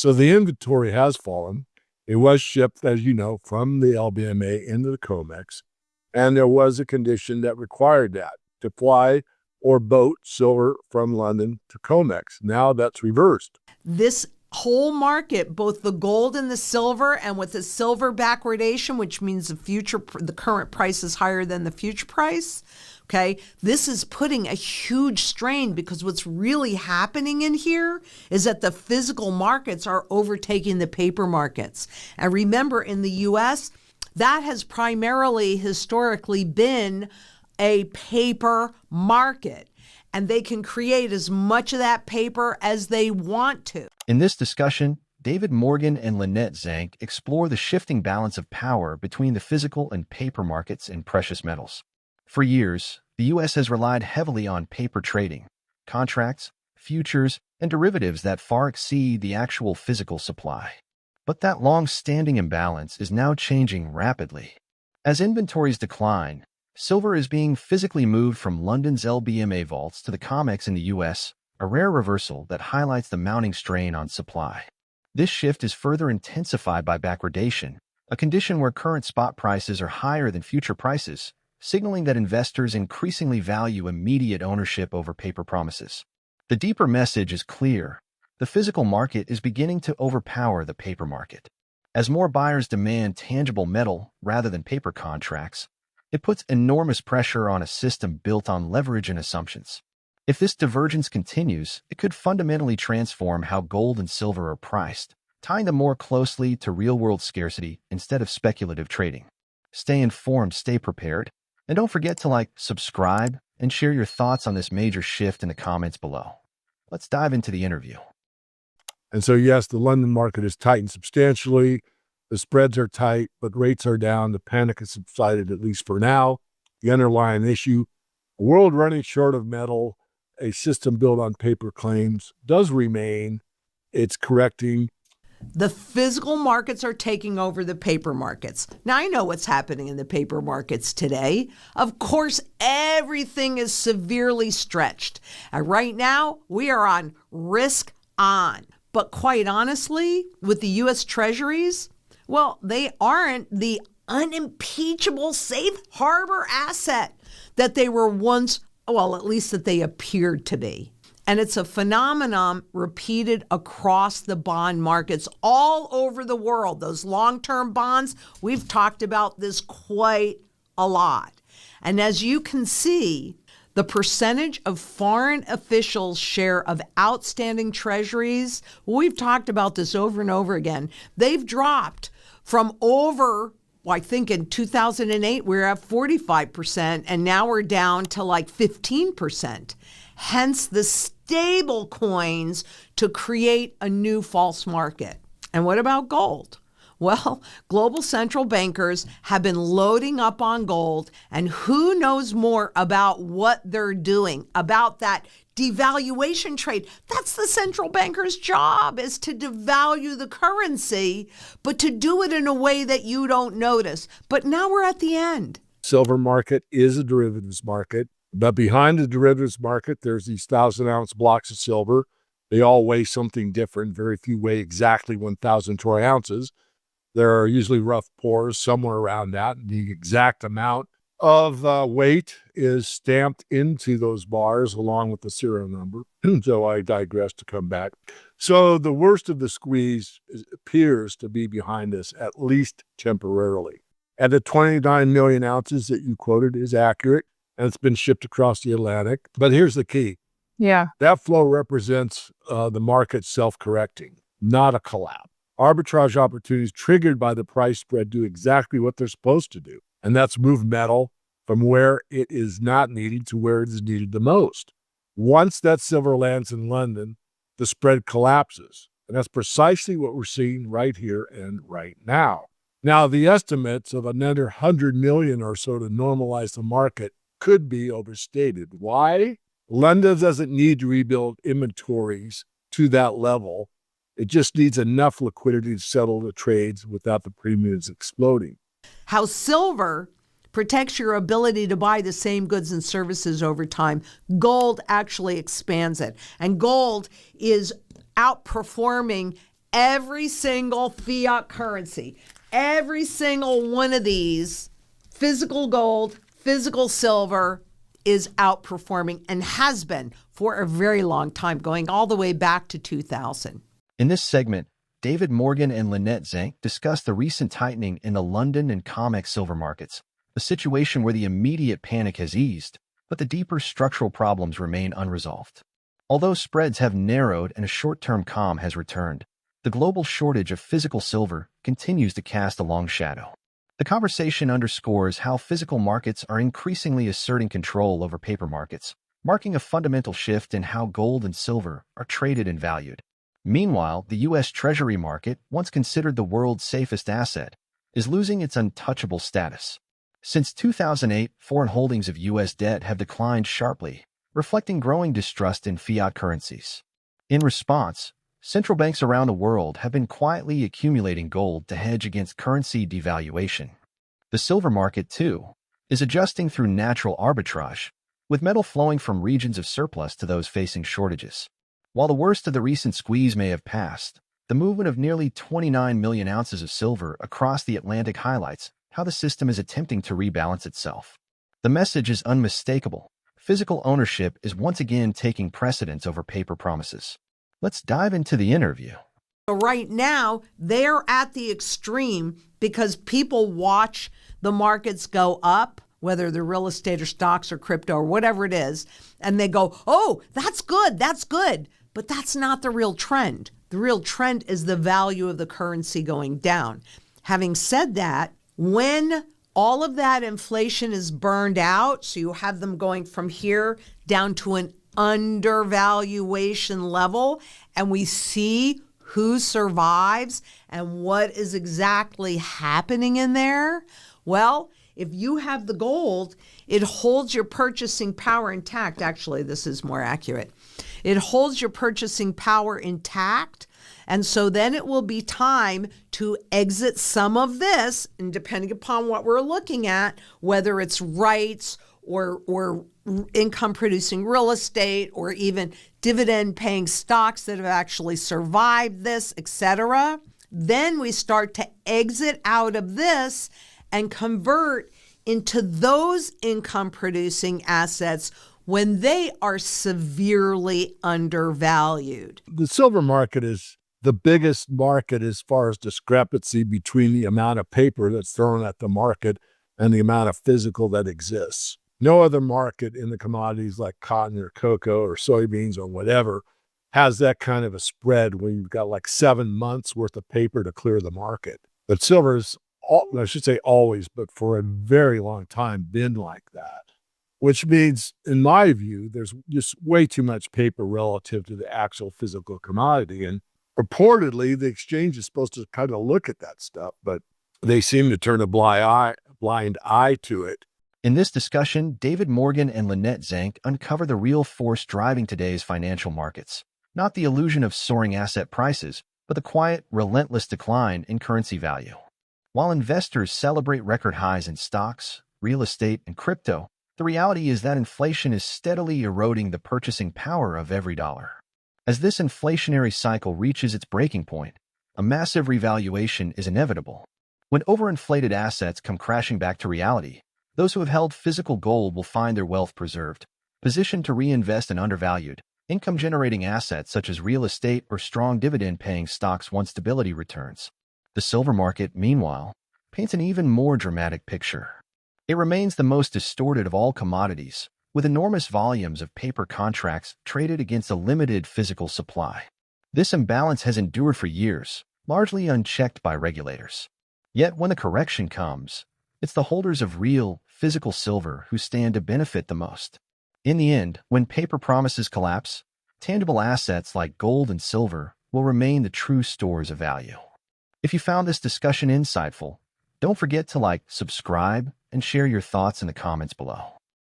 So the inventory has fallen. It was shipped, as you know, from the LBMA into the COMEX, and there was a condition that required that to fly or boat silver from London to COMEX. Now that's reversed. This whole market, both the gold and the silver, and with the silver backwardation, which means the current price is higher than the future price. Okay, this is putting a huge strain, because what's really happening in here is that the physical markets are overtaking the paper markets. And remember, in the US, that has primarily historically been a paper market, and they can create as much of that paper as they want to. In this discussion, David Morgan and Lynette Zang explore the shifting balance of power between the physical and paper markets in precious metals. For years, the U.S. has relied heavily on paper trading, contracts, futures, and derivatives that far exceed the actual physical supply. But that long-standing imbalance is now changing rapidly. As inventories decline, silver is being physically moved from London's LBMA vaults to the COMEX in the U.S., a rare reversal that highlights the mounting strain on supply. This shift is further intensified by backwardation, a condition where current spot prices are higher than future prices, signaling that investors increasingly value immediate ownership over paper promises. The deeper message is clear. The physical market is beginning to overpower the paper market. As more buyers demand tangible metal rather than paper contracts, it puts enormous pressure on a system built on leverage and assumptions. If this divergence continues, it could fundamentally transform how gold and silver are priced, tying them more closely to real-world scarcity instead of speculative trading. Stay informed, stay prepared, and don't forget to subscribe, and share your thoughts on this major shift in the comments below. Let's dive into the interview. And so, yes, the London market is tightened substantially. The spreads are tight, but rates are down. The panic has subsided, at least for now. The underlying issue, a world running short of metal, a system built on paper claims, does remain. It's correcting. The physical markets are taking over the paper markets. Now, I know what's happening in the paper markets today. Of course, everything is severely stretched. And right now, we are on risk on. But quite honestly, with the U.S. Treasuries, well, they aren't the unimpeachable safe harbor asset that they were once, well, at least that they appeared to be. And it's a phenomenon repeated across the bond markets all over the world. Those long-term bonds, we've talked about this quite a lot. And as you can see, the percentage of foreign officials' share of outstanding treasuries, we've talked about this over and over again. They've dropped from over, I think in 2008, we were at 45%, and now we're down to 15%. Hence the stable coins to create a new false market. And what about gold? Well, global central bankers have been loading up on gold, and who knows more about what they're doing, about that devaluation trade. That's the central banker's job, is to devalue the currency, but to do it in a way that you don't notice. But now we're at the end. Silver market is a derivatives market, but behind the derivatives market, there's these 1,000-ounce blocks of silver. They all weigh something different. Very few weigh exactly 1,000 troy ounces. There are usually rough pours somewhere around that. The exact amount of weight is stamped into those bars along with the serial number. So I digress to come back. So the worst of the squeeze appears to be behind us, at least temporarily. And the 29 million ounces that you quoted is accurate, and it's been shipped across the Atlantic. But here's the key. Yeah. That flow represents the market self-correcting, not a collapse. Arbitrage opportunities triggered by the price spread do exactly what they're supposed to do, and that's move metal from where it is not needed to where it is needed the most. Once that silver lands in London, the spread collapses, and that's precisely what we're seeing right here and right now. Now, the estimates of another 100 million or so to normalize the market could be overstated. Why? London doesn't need to rebuild inventories to that level. It just needs enough liquidity to settle the trades without the premiums exploding. How silver protects your ability to buy the same goods and services over time. Gold actually expands it. And gold is outperforming every single fiat currency, every single one of these, physical gold, physical silver, is outperforming and has been for a very long time, going all the way back to 2000. In this segment, David Morgan and Lynette Zang discuss the recent tightening in the London and COMEX silver markets, a situation where the immediate panic has eased, but the deeper structural problems remain unresolved. Although spreads have narrowed and a short-term calm has returned, the global shortage of physical silver continues to cast a long shadow. The conversation underscores how physical markets are increasingly asserting control over paper markets, marking a fundamental shift in how gold and silver are traded and valued. Meanwhile, the U.S. Treasury market, once considered the world's safest asset, is losing its untouchable status. Since 2008, foreign holdings of U.S. debt have declined sharply, reflecting growing distrust in fiat currencies. In response, central banks around the world have been quietly accumulating gold to hedge against currency devaluation. The silver market, too, is adjusting through natural arbitrage, with metal flowing from regions of surplus to those facing shortages. While the worst of the recent squeeze may have passed, the movement of nearly 29 million ounces of silver across the Atlantic highlights how the system is attempting to rebalance itself. The message is unmistakable. Physical ownership is once again taking precedence over paper promises. Let's dive into the interview. So right now, they're at the extreme because people watch the markets go up, whether they're real estate or stocks or crypto or whatever it is, and they go, oh, that's good, that's good. But that's not the real trend. The real trend is the value of the currency going down. Having said that, when all of that inflation is burned out, so you have them going from here down to an undervaluation level, and we see who survives and what is exactly happening in there, well, if you have the gold, it holds your purchasing power intact. Actually, this is more accurate. It holds your purchasing power intact. And so then it will be time to exit some of this, and depending upon what we're looking at, whether it's rights or income producing real estate or even dividend paying stocks that have actually survived this, etc. Then we start to exit out of this and convert into those income producing assets when they are severely undervalued. The silver market is the biggest market as far as discrepancy between the amount of paper that's thrown at the market and the amount of physical that exists. No other market in the commodities like cotton or cocoa or soybeans or whatever has that kind of a spread when you've got like 7 months worth of paper to clear the market. But silver's, I should say always, but for a very long time been like that. Which means, in my view, there's just way too much paper relative to the actual physical commodity. And purportedly, the exchange is supposed to kind of look at that stuff, but they seem to turn a blind eye to it. In this discussion, David Morgan and Lynette Zang uncover the real force driving today's financial markets. Not the illusion of soaring asset prices, but the quiet, relentless decline in currency value. While investors celebrate record highs in stocks, real estate, and crypto, the reality is that inflation is steadily eroding the purchasing power of every dollar. As this inflationary cycle reaches its breaking point, a massive revaluation is inevitable. When overinflated assets come crashing back to reality, those who have held physical gold will find their wealth preserved, positioned to reinvest in undervalued, income-generating assets such as real estate or strong dividend-paying stocks once stability returns. The silver market, meanwhile, paints an even more dramatic picture. It remains the most distorted of all commodities, with enormous volumes of paper contracts traded against a limited physical supply. This imbalance has endured for years, largely unchecked by regulators. Yet when the correction comes, it's the holders of real, physical silver who stand to benefit the most. In the end, when paper promises collapse, tangible assets like gold and silver will remain the true stores of value. If you found this discussion insightful, don't forget to like, subscribe, and share your thoughts in the comments below.